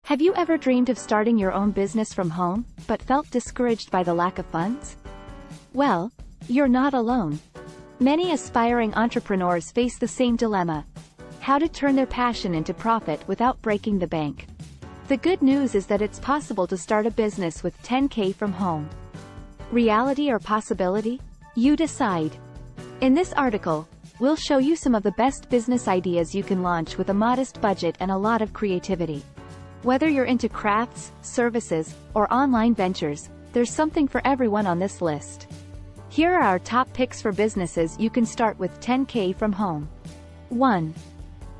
Have you ever dreamed of starting your own business from home, but felt discouraged by the lack of funds? Well, you're not alone. Many aspiring entrepreneurs face the same dilemma: how to turn their passion into profit without breaking the bank. The good news is that it's possible to start a business with $10K from home. Reality or possibility? You decide. In this article, we'll show you some of the best business ideas you can launch with a modest budget and a lot of creativity. Whether you're into crafts, services, or online ventures, there's something for everyone on this list. Here are our top picks for businesses you can start with $10K from home. 1.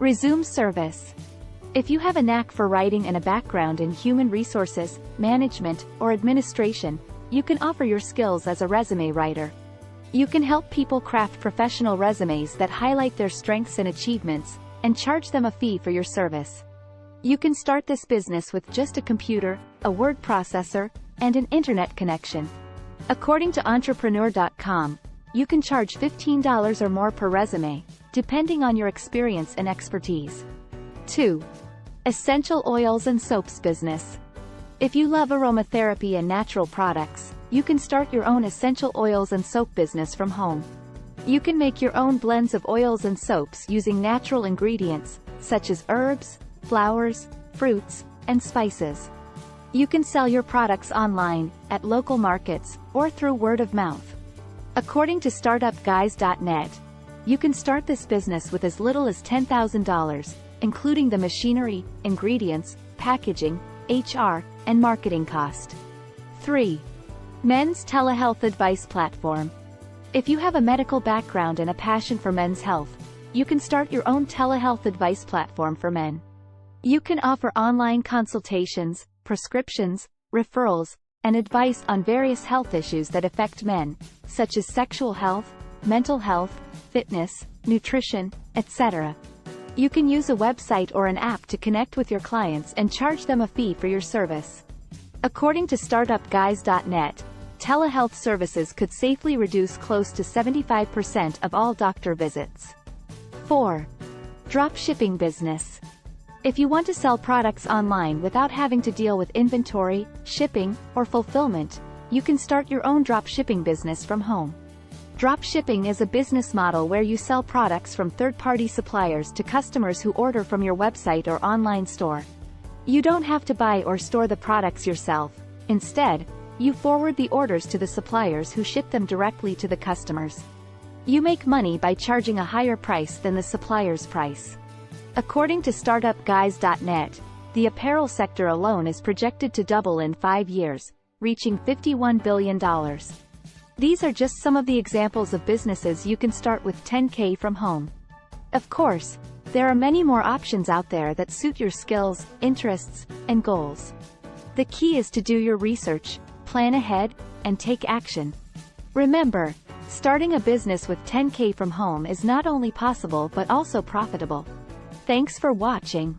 Resume service. If you have a knack for writing and a background in human resources, management, or administration, you can offer your skills as a resume writer. You can help people craft professional resumes that highlight their strengths and achievements, and charge them a fee for your service. You can start this business with just a computer, a word processor, and an internet connection. According to entrepreneur.com, you can charge $15 or more per resume, depending on your experience and expertise. 2. Essential oils and soaps business. If you love aromatherapy and natural products, you can start your own essential oils and soap business from home. You can make your own blends of oils and soaps using natural ingredients, such as herbs, flowers, fruits, and spices. You can sell your products online, at local markets, or through word of mouth. According to startupguys.net, you can start this business with as little as $10,000, including the machinery, ingredients, packaging, HR, and marketing cost. 3. Men's telehealth advice platform. If you have a medical background and a passion for men's health, you can start your own telehealth advice platform for men. You can offer online consultations, prescriptions, referrals, and advice on various health issues that affect men, such as sexual health, mental health, fitness, nutrition, etc. You can use a website or an app to connect with your clients and charge them a fee for your service. According to startupguys.net, telehealth services could safely reduce close to 75% of all doctor visits. 4. Drop shipping business. If you want to sell products online without having to deal with inventory, shipping, or fulfillment, you can start your own drop shipping business from home. Drop shipping is a business model where you sell products from third-party suppliers to customers who order from your website or online store. You don't have to buy or store the products yourself. Instead, you forward the orders to the suppliers who ship them directly to the customers. You make money by charging a higher price than the supplier's price. According to startupguys.net, the apparel sector alone is projected to double in 5 years, reaching $51 billion. These are just some of the examples of businesses you can start with $10K from home. Of course, there are many more options out there that suit your skills, interests, and goals. The key is to do your research, plan ahead, and take action. Remember, starting a business with $10K from home is not only possible but also profitable. Thanks for watching.